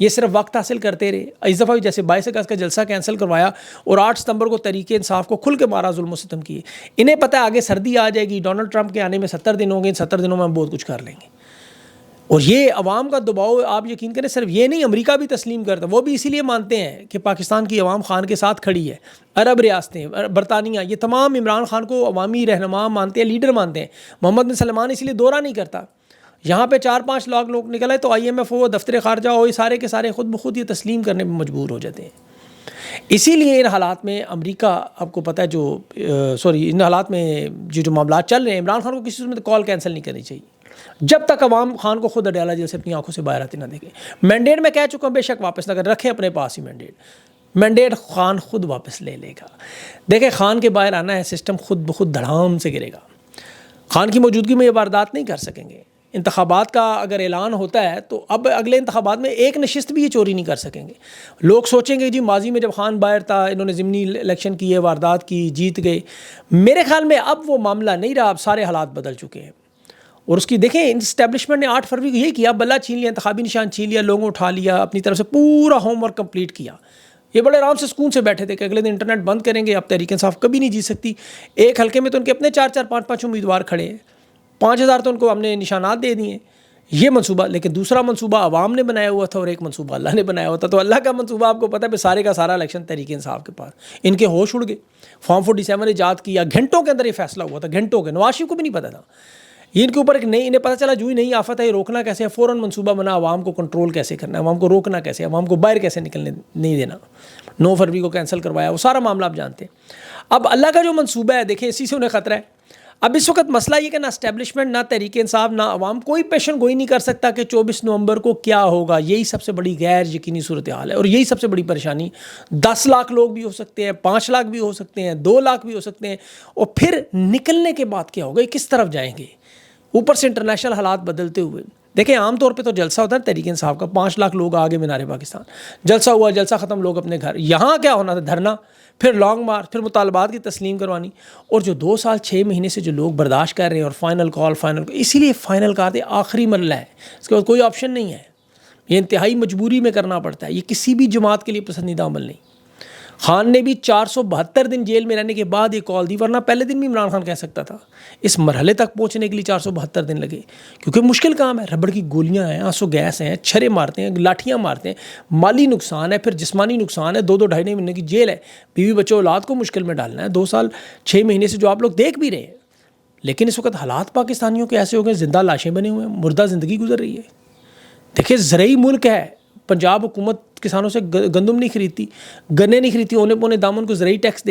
یہ صرف وقت حاصل کرتے رہے. اس دفعہ بھی جیسے 22 اگست کا جلسہ کینسل کروایا اور 8 ستمبر کو تحریک انصاف کو کھل کے مارا, ظلم و ستم کیے. انہیں پتہ ہے آگے سردی آ جائے گی, ڈونلڈ ٹرمپ کے آنے میں 70 دن ہوں گے, ان 70 دنوں میں ہم بہت کچھ کر لیں گے. اور یہ عوام کا دباؤ آپ یقین کریں, صرف یہ نہیں امریکہ بھی تسلیم کرتا, وہ بھی اسی لیے مانتے ہیں کہ پاکستان کی عوام خان کے ساتھ کھڑی ہے. عرب ریاستیں, برطانیہ, یہ تمام عمران خان کو عوامی رہنما مانتے ہیں, لیڈر مانتے ہیں. محمد بن سلمان اسی لیے دورہ نہیں کرتا. یہاں پہ 4-5 لاکھ لوگ نکل آئے تو IMF ہو, دفتر خارجہ ہو, یہ سارے کے سارے خود بخود یہ تسلیم کرنے میں مجبور ہو جاتے ہیں. اسی لیے ان حالات میں امریکہ, آپ کو پتہ ہے ان حالات میں جو معاملات چل رہے ہیں, عمران خان کو کسی صورت میں کال کینسل نہیں کرنی چاہیے جب تک عوام خان کو خود اڈیالہ جیل سے اپنی آنکھوں سے باہر آتے نہ دیکھیں. مینڈیٹ میں کہہ چکا ہوں, بے شک واپس نہ کر, رکھیں اپنے پاس ہی مینڈیٹ خان خود واپس لے لے گا. دیکھیں خان کے باہر آنا ہے, سسٹم خود بخود دھڑام سے گرے گا. خان کی موجودگی میں یہ واردات نہیں کر سکیں گے. انتخابات کا اگر اعلان ہوتا ہے تو اب اگلے انتخابات میں ایک نشست بھی یہ چوری نہیں کر سکیں گے. لوگ سوچیں گے جی ماضی میں جب خان باہر تھا انہوں نے ضمنی الیکشن کیے, واردات کی, جیت گئے. میرے خیال میں اب وہ معاملہ نہیں رہا, اب سارے حالات بدل چکے ہیں. اور اس کی دیکھیں اسٹیبلشمنٹ نے 8 فروری کو یہ کیا, بلہ چھین لیا, انتخابی نشان چھین لیا, لوگوں اٹھا لیا, اپنی طرف سے پورا ہوم ورک کمپلیٹ کیا. یہ بڑے آرام سے سکون سے بیٹھے تھے کہ اگلے دن انٹرنیٹ بند کریں گے, اب تحریک انصاف کبھی نہیں جیت سکتی. ایک حلقے میں تو ان کے اپنے 4-4 5-5 امیدوار کھڑے ہیں, 5000 تو ان کو ہم نے نشانات دے دیے. یہ منصوبہ, لیکن دوسرا منصوبہ عوام نے بنایا ہوا تھا اور ایک منصوبہ اللہ نے بنایا ہوا تھا. تو اللہ کا منصوبہ آپ کو پتہ ہے سارے کا سارا الیکشن تحریک انصاف کے پاس, ان کے ہوش اڑ گئے. فارم 47 ایجاد کیا, گھنٹوں کے اندر یہ فیصلہ ہوا تھا, گھنٹوں کے. نواز شریف کو بھی نہیں پتہ تھا. یہ ان کے اوپر ایک نئی, انہیں پتہ چلا جو ہی نئی آفت ہے, یہ روکنا کیسے ہے, فوراً منصوبہ بنا عوام کو کنٹرول کیسے کرنا ہے, عوام کو روکنا کیسے, عوام کو باہر کیسے نکلنے نہیں دینا. 9 فروری کو کینسل کروایا, وہ سارا معاملہ آپ جانتے ہیں. اب اللہ کا جو منصوبہ ہے دیکھیں, اسی سے انہیں خطرہ ہے. اب اس وقت مسئلہ یہ کہ نہ اسٹیبلشمنٹ, نہ تحریک انصاف, نہ عوام, کوئی پیشن گوئی نہیں کر سکتا کہ 24 نومبر کو کیا ہوگا. یہی سب سے بڑی غیر یقینی صورتحال ہے اور یہی سب سے بڑی پریشانی. 10 لاکھ لوگ بھی ہو سکتے ہیں, 5 لاکھ بھی ہو سکتے ہیں, 2 لاکھ بھی ہو سکتے ہیں. اور پھر نکلنے کے بعد کیا ہوگا, کس طرف جائیں گے, اوپر سے انٹرنیشنل حالات بدلتے ہوئے. دیکھیں عام طور پہ تو جلسہ ہوتا ہے تحریک انصاف کا, 5 لاکھ لوگ آگے مینار پاکستان, جلسہ ہوا, جلسہ ختم, لوگ اپنے گھر. یہاں کیا ہونا تھا, دھرنا, پھر لانگ مارچ, پھر مطالبات کی تسلیم کروانی. اور جو 2 سال 6 مہینے سے جو لوگ برداشت کر رہے ہیں, اور فائنل کال, اسی لیے فائنل کال آخری مرحلہ ہے, اس کے بعد کوئی آپشن نہیں ہے. یہ انتہائی مجبوری میں کرنا پڑتا ہے, یہ کسی بھی جماعت کے لیے پسندیدہ عمل نہیں. خان نے بھی 472 دن جیل میں رہنے کے بعد یہ کال دی, ورنہ پہلے دن بھی عمران خان کہہ سکتا تھا. اس مرحلے تک پہنچنے کے لیے 472 دن لگے, کیونکہ مشکل کام ہے. ربڑ کی گولیاں ہیں, آنسو گیس ہیں, چھرے مارتے ہیں, لاٹھیاں مارتے ہیں, مالی نقصان ہے, پھر جسمانی نقصان ہے, 2-2.5 مہینے کی جیل ہے, بیوی بچوں اولاد کو مشکل میں ڈالنا ہے. 2 سال 6 مہینے سے جو آپ لوگ دیکھ بھی رہے ہیں. لیکن اس وقت حالات پاکستانیوں کے ایسے ہو گئے, زندہ لاشیں بنے ہوئے ہیں, مردہ زندگی گزر رہی ہے. دیکھیں زرعی ملک ہے, پنجاب حکومت کسانوں سے گندم نہیں خریدتی, گنے نہیں خریدتی, اونے پونے دامن کو زرعی ٹیکس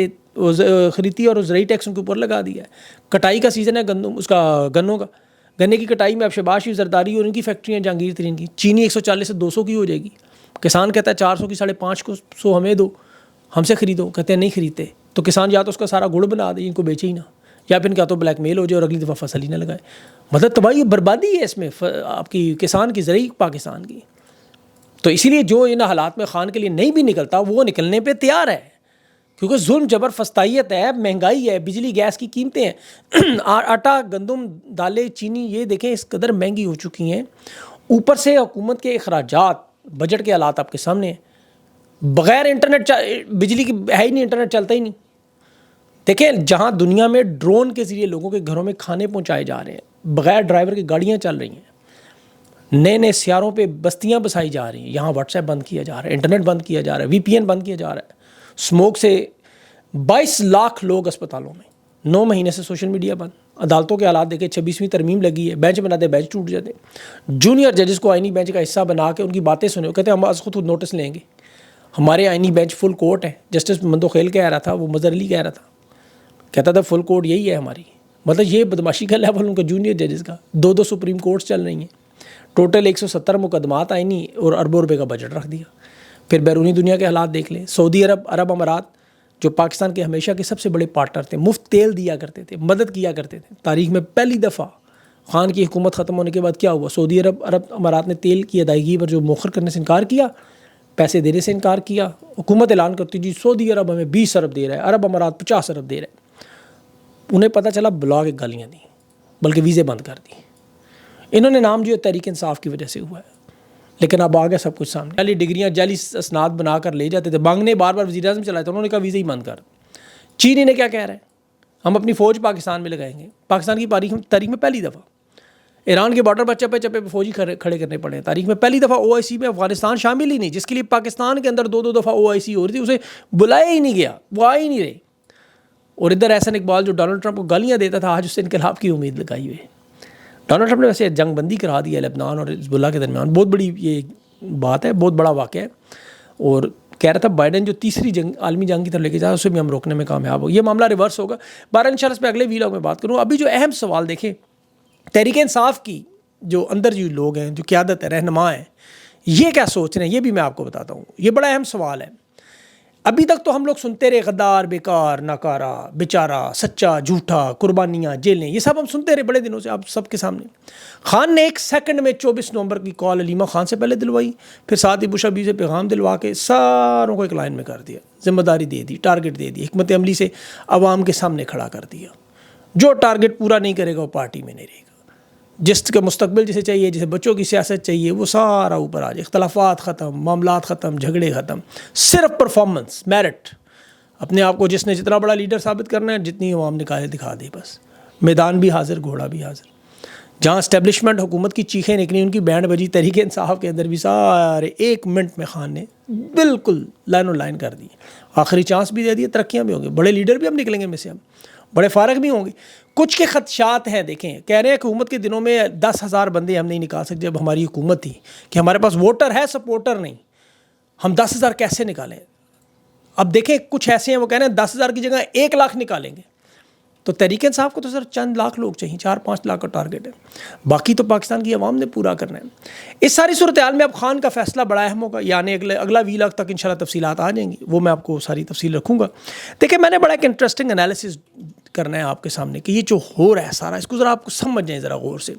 خریدتی اور زرعی ٹیکس ان کے اوپر لگا دیا ہے. کٹائی کا سیزن ہے گندم, اس کا گنوں کا, گنے کی کٹائی میں اب شہباز شریف زرداری اور ان کی فیکٹریاں, جہانگیر ترین کی, چینی 140 سے 200 کی ہو جائے گی. کسان کہتا ہے 400 کی 550 ہمیں دو, ہم سے خریدو, کہتے ہیں نہیں خریدتے. تو کسان یا تو اس کا سارا گڑ بنا دے, ان کو بیچے ہی نہ, یا پھر کیا تو بلیک میل ہو جائے اور اگلی دفعہ فصل ہی نہ لگائے. مطلب تباہی بربادی ہے اس میں آپ کی کسان کی, زرعی پاکستان کی. تو اسی لیے جو ان حالات میں خان کے لیے نہیں بھی نکلتا, وہ نکلنے پہ تیار ہے, کیونکہ ظلم جبر فستائیت ہے, مہنگائی ہے, بجلی گیس کی قیمتیں ہیں, آٹا گندم دالیں چینی یہ دیکھیں اس قدر مہنگی ہو چکی ہیں. اوپر سے حکومت کے اخراجات, بجٹ کے حالات آپ کے سامنے ہیں. بغیر انٹرنیٹ بجلی کی ہے ہی نہیں, انٹرنیٹ چلتا ہی نہیں. دیکھیں جہاں دنیا میں ڈرون کے ذریعے لوگوں کے گھروں میں کھانے پہنچائے جا رہے ہیں, بغیر ڈرائیور کی گاڑیاں چل رہی ہیں, نئے نئے سیاروں پہ بستیاں بسائی جا رہی ہیں, یہاں واٹس ایپ بند کیا جا رہا ہے, انٹرنیٹ بند کیا جا رہا ہے, VPN بند کیا جا رہا ہے. اسموک سے 22 لاکھ لوگ اسپتالوں میں, 9 مہینے سے سوشل میڈیا بند. عدالتوں کے حالات دیکھیں, 26ویں ترمیم لگی ہے, بینچ بنا دے, بینچ ٹوٹ جاتے. جونیئر ججز کو آئینی بینچ کا حصہ بنا کے ان کی باتیں سنے, کہتے ہیں ہم از خود نوٹس لیں گے. ہمارے آئینی بینچ فل کورٹ ہے. جسٹس مندو خیل کہہ رہا تھا, وہ مظہر علی کہہ رہا تھا, کہتا تھا فل کورٹ یہی ہے ہماری. مطلب یہ بدماشی کا لیول ان کا جونیئر ججز کا. 2 سپریم کورٹس چل رہی ہیں, ٹوٹل 170 مقدمات آئینی اور اربوں روپے کا بجٹ رکھ دیا. پھر بیرونی دنیا کے حالات دیکھ لیں. سعودی عرب امارات جو پاکستان کے ہمیشہ کے سب سے بڑے پارٹنر تھے, مفت تیل دیا کرتے تھے, مدد کیا کرتے تھے. تاریخ میں پہلی دفعہ خان کی حکومت ختم ہونے کے بعد کیا ہوا, سعودی عرب امارات نے تیل کی ادائیگی پر جو موخر کرنے سے انکار کیا, پیسے دینے سے انکار کیا. حکومت اعلان کرتی جی سعودی عرب ہمیں 20 ارب دے رہا ہے, عرب امارات 50 ارب دے رہا ہے. انہیں پتہ چلا بلاک ایک گالیاں دیں, بلکہ ویزے بند کر دی. انہوں نے نام جو ہے تحریک انصاف کی وجہ سے ہوا ہے. لیکن اب آ گیا سب کچھ سامنے. جعلی ڈگریاں جعلی اسناد بنا کر لے جاتے تھے. بانگ نے بار بار وزیر اعظم چلایا تھا, انہوں نے کہا ویزے ہی بند کر. چین نے کیا کہہ رہا ہے, ہم اپنی فوج پاکستان میں لگائیں گے. پاکستان کی تاریخ میں پہلی دفعہ ایران کے بارڈر پر چپے چپے پہ فوجی کھڑے کرنے پڑے. تاریخ میں پہلی دفعہ OIC میں افغانستان شامل ہی نہیں, جس کے لیے پاکستان کے اندر 2 دفعہ OIC ہو رہی تھی, اسے بلایا ہی نہیں گیا, وہ آ ہی نہیں رہے. اور ادھر احسن اقبال جو ڈونلڈ ٹرمپ کو گالیاں دیتا تھا, آج اس سے انقلاب کی امید لگائی ہوئی. ڈونلڈ ٹرمپ نے ویسے جنگ بندی کرا دی ہے لبنان اور حزب اللہ کے درمیان. بہت بڑی یہ بات ہے, بہت بڑا واقعہ ہے. اور کہہ رہا تھا بائیڈن جو تیسری عالمی جنگ کی طرف لے کے جائے اسے بھی ہم روکنے میں کامیاب ہو. یہ معاملہ ریورس ہوگا. بہرحال انشاءاللہ اس پہ اگلے ویلاگ میں بات کروں. ابھی جو اہم سوال دیکھیں, تحریک انصاف کی جو اندر جو لوگ ہیں, جو قیادت ہے, رہنما ہیں, یہ کیا سوچ رہے ہیں, یہ بھی میں آپ کو بتاتا ہوں. یہ بڑا اہم سوال ہے. ابھی تک تو ہم لوگ سنتے رہے غدار, بیکار, ناکارہ, بیچارہ, سچا, جھوٹا, قربانیاں, جیلیں, یہ سب ہم سنتے رہے بڑے دنوں سے. آپ سب کے سامنے خان نے 1 سیکنڈ میں 24 نومبر کی کال علیمہ خان سے پہلے دلوائی, پھر ساتھ ہی بش ابھی سے پیغام دلوا کے ساروں کو ایک لائن میں کر دیا, ذمہ داری دے دی, ٹارگٹ دے دی, حکمت عملی سے عوام کے سامنے کھڑا کر دیا. جو ٹارگٹ پورا نہیں کرے گا وہ پارٹی میں نہیں رہے گا. جس کا مستقبل جسے چاہیے, جسے بچوں کی سیاست چاہیے, وہ سارا اوپر آ جائے. اختلافات ختم, معاملات ختم, جھگڑے ختم, صرف پرفارمنس, میرٹ. اپنے آپ کو جس نے جتنا بڑا لیڈر ثابت کرنا ہے, جتنی عوام نکالے دکھا دے بس. میدان بھی حاضر, گھوڑا بھی حاضر. جہاں اسٹیبلشمنٹ حکومت کی چیخیں نکلی, ان کی بینڈ بجی, تحریک انصاف کے اندر بھی سارے 1 منٹ میں خان نے بالکل لائن و لائن کر دی. آخری چانس بھی دے دیے, ترقیاں بھی ہوں گی, بڑے لیڈر بھی ہم نکلیں گے میں سے, ہم بڑے فارغ بھی ہوں گے. کچھ کے خدشات ہیں, دیکھیں کہہ رہے ہیں کہ حکومت کے دنوں میں 10,000 بندے ہم نہیں نکال سکتے. جب ہماری حکومت تھی کہ ہمارے پاس ووٹر ہے, سپورٹر نہیں, ہم 10,000 کیسے نکالیں. اب دیکھیں کچھ ایسے ہیں وہ کہہ رہے ہیں 10,000 کی جگہ 1 لاکھ نکالیں گے. تو تحریک انصاف کو تو سر چند لاکھ لوگ چاہیے, 4-5 لاکھ کا ٹارگٹ ہے, باقی تو پاکستان کی عوام نے پورا کرنا ہے. اس ساری صورتحال میں اب خان کا فیصلہ بڑا اہم ہوگا, یعنی اگلا ویلاگ تک انشاءاللہ تفصیلات آ جائیں گی, وہ میں آپ کو ساری تفصیل رکھوں گا. دیکھیں میں نے بڑا ایک انٹرسٹنگ انالیسس کرنا ہے آپ کے سامنے کہ یہ جو ہو رہا ہے سارا, اس کو ذرا آپ کو سمجھ جائیں ذرا غور سے.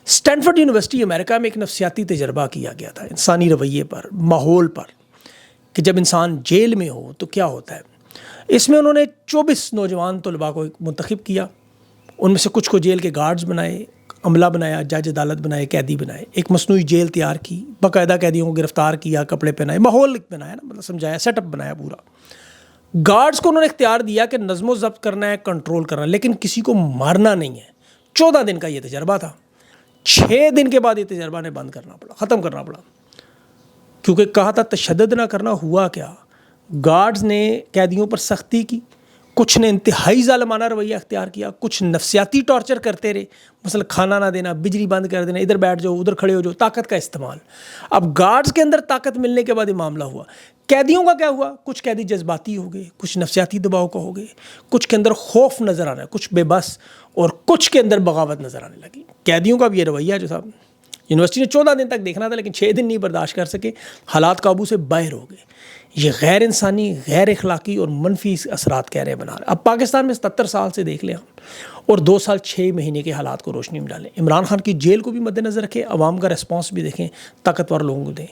اسٹینفورڈ یونیورسٹی امریکہ میں ایک نفسیاتی تجربہ کیا گیا تھا انسانی رویے پر, ماحول پر, کہ جب انسان جیل میں ہو تو کیا ہوتا ہے. اس میں انہوں نے 24 نوجوان طلباء کو منتخب کیا. ان میں سے کچھ کو جیل کے گارڈز بنائے, عملہ بنایا, جج عدالت بنائے, قیدی بنائے, ایک مصنوعی جیل تیار کی, باقاعدہ قیدیوں کو گرفتار کیا, کپڑے پہنائے, ماحول بنایا نا, مطلب سمجھایا, سیٹ اپ بنایا پورا. گارڈز کو انہوں نے اختیار دیا کہ نظم و ضبط کرنا ہے, کنٹرول کرنا ہے, لیکن کسی کو مارنا نہیں ہے. 14 دن کا یہ تجربہ تھا. 6 دن کے بعد یہ تجربہ نے بند کرنا پڑا, ختم کرنا پڑا, کیونکہ کہا تھا تشدد نہ کرنا. ہوا کیا, گارڈز نے قیدیوں پر سختی کی, کچھ نے انتہائی ظالمانہ رویہ اختیار کیا, کچھ نفسیاتی ٹارچر کرتے رہے, مثلا کھانا نہ دینا, بجلی بند کر دینا, ادھر بیٹھ جاؤ, ادھر کھڑے ہو جاؤ, طاقت کا استعمال. اب گارڈز کے اندر طاقت ملنے کے بعد یہ معاملہ ہوا. قیدیوں کا کیا ہوا, کچھ قیدی جذباتی ہو گئے, کچھ نفسیاتی دباؤ کا ہو گئے, کچھ کے اندر خوف نظر آنا, کچھ بے بس, اور کچھ کے اندر بغاوت نظر آنے لگی. قیدیوں کا بھی یہ رویہ جو تھا, یونیورسٹی نے 14 دن تک دیکھنا تھا لیکن 6 دن نہیں برداشت کر سکے, حالات قابو سے باہر ہو گئے. یہ غیر انسانی, غیر اخلاقی اور منفی اثرات کہہ رہے ہیں بنا رہے. اب پاکستان میں 77 سال سے دیکھ لیں ہم, اور 2 سال 6 مہینے کے حالات کو روشنی میں ڈالیں. عمران خان کی جیل کو بھی مد نظر رکھیں, عوام کا ریسپانس بھی دیکھیں, طاقتور لوگوں کو دیں.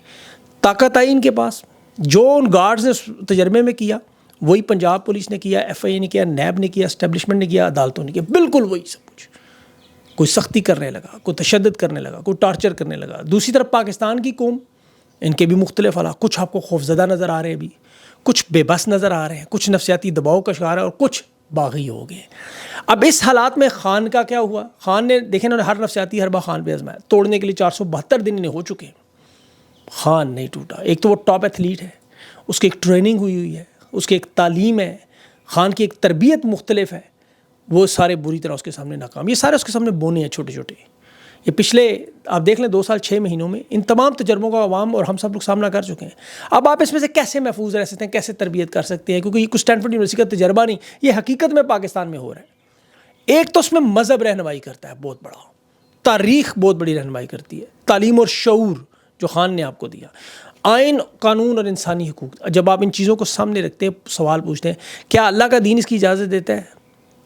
طاقت آئی ان کے پاس, جو ان گارڈز نے تجربے میں کیا وہی پنجاب پولیس نے کیا, FIA نے کیا, نیب نے کیا, اسٹیبلشمنٹ نے کیا, عدالتوں نے کیا, بالکل وہی سب کچھ. کوئی سختی کرنے لگا, کوئی تشدد کرنے لگا, کوئی ٹارچر کرنے لگا. دوسری طرف پاکستان کی قوم, ان کے بھی مختلف حالات, کچھ آپ کو خوفزدہ نظر آ رہے ہیں, بھی کچھ بے بس نظر آ رہے ہیں, کچھ نفسیاتی دباؤ کا شکار ہے, اور کچھ باغی ہو گئے. اب اس حالات میں خان کا کیا ہوا. خان نے دیکھیں انہوں نے ہر نفسیاتی حربہ خان پہ آزمایا, توڑنے کے لیے 472 دن انہیں ہو چکے. خان نہیں ٹوٹا. ایک تو وہ ٹاپ ایتھلیٹ ہے, اس کی ایک ٹریننگ ہوئی ہے, اس کی ایک تعلیم ہے, خان کی ایک تربیت مختلف ہے, وہ سارے بری طرح اس کے سامنے ناکام. یہ سارے اس کے سامنے بونے ہیں چھوٹے چھوٹے. یہ پچھلے آپ دیکھ لیں 2 سال 6 مہینوں میں ان تمام تجربوں کا عوام اور ہم سب لوگ سامنا کر چکے ہیں. اب آپ اس میں سے کیسے محفوظ رہ سکتے ہیں, کیسے تربیت کر سکتے ہیں, کیونکہ یہ کچھ اسٹینفورڈ یونیورسٹی کا تجربہ نہیں, یہ حقیقت میں پاکستان میں ہو رہا ہے. ایک تو اس میں مذہب رہنمائی کرتا ہے بہت بڑا, تاریخ بہت بڑی رہنمائی کرتی ہے, تعلیم اور شعور جو خان نے آپ کو دیا, آئین, قانون اور انسانی حقوق. جب آپ ان چیزوں کو سامنے رکھتے ہیں, سوال پوچھتے ہیں کیا اللہ کا دین اس کی اجازت دیتا ہے,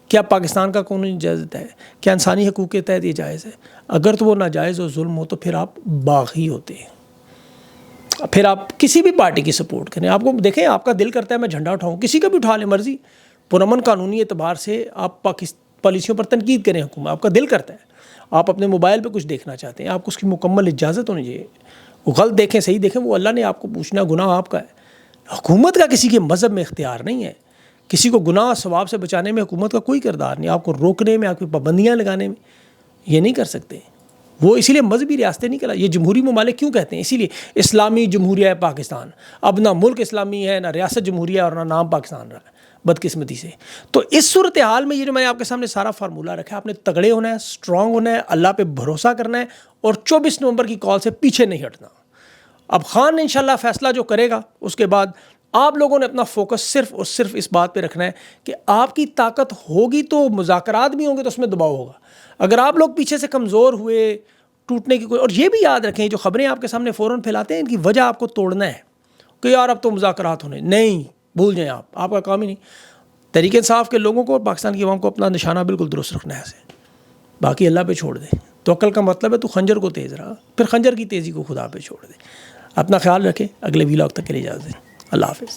کیا پاکستان کا قانون اجازت ہے, کیا انسانی حقوق کے تحت یہ جائز ہے. اگر تو وہ ناجائز اور ظلم ہو تو پھر آپ باغی ہوتے ہیں, پھر آپ کسی بھی پارٹی کی سپورٹ کریں. آپ کو دیکھیں, آپ کا دل کرتا ہے میں جھنڈا اٹھاؤں, کسی کا بھی اٹھا لیں, مرضی, پرامن قانونی اعتبار سے آپ پالیسیوں پر تنقید کریں حکومت, آپ کا دل کرتا ہے, آپ اپنے موبائل پہ کچھ دیکھنا چاہتے ہیں, آپ کو اس کی مکمل اجازت ہونی چاہیے. وہ غلط دیکھیں صحیح دیکھیں وہ اللہ نے آپ کو پوچھنا، گناہ آپ کا ہے۔ حکومت کا کسی کے مذہب میں اختیار نہیں ہے، کسی کو گناہ ثواب سے بچانے میں حکومت کا کوئی کردار نہیں، آپ کو روکنے میں، آپ کی پابندیاں لگانے میں یہ نہیں کر سکتے۔ وہ اسی لیے مذہبی ریاستیں نہیں کرا، یہ جمہوری ممالک کیوں کہتے ہیں؟ اسی لیے اسلامی جمہوریہ ہے پاکستان، اب نہ ملک اسلامی ہے، نہ ریاست جمہوریہ اور نہ نام پاکستان رہا ہے بدقسمتی سے۔ تو اس صورتحال میں یہ جو میں نے آپ کے سامنے سارا فارمولہ رکھا ہے، آپ نے تگڑے ہونا ہے، اسٹرانگ ہونا ہے، اللہ پہ بھروسہ کرنا ہے اور 24 نومبر کی کال سے پیچھے نہیں ہٹنا۔ اب خان نے انشاءاللہ فیصلہ جو کرے گا، اس کے بعد آپ لوگوں نے اپنا فوکس صرف اور صرف اس بات پہ رکھنا ہے کہ آپ کی طاقت ہوگی تو مذاکرات بھی ہوں گے تو اس میں دباؤ ہوگا۔ اگر آپ لوگ پیچھے سے کمزور ہوئے، ٹوٹنے کی کوئی، اور یہ بھی یاد رکھیں جو خبریں آپ کے سامنے فوراً پھیلاتے ہیں ان کی وجہ آپ کو توڑنا ہے کہ یار اب تو مذاکرات ہونے، نہیں، بھول جائیں، آپ کا کام ہی نہیں۔ تحریک انصاف کے لوگوں کو اور پاکستان کی عوام کو اپنا نشانہ بالکل درست رکھنا ہے ایسے، باقی اللہ پہ چھوڑ دیں۔ توکل کا مطلب ہے تو خنجر کو تیز رہا، پھر خنجر کی تیزی کو خدا پہ چھوڑ دیں۔ اپنا خیال رکھیں، اگلے ویلاگ تک کے لیے اجازت دیں، اللہ حافظ۔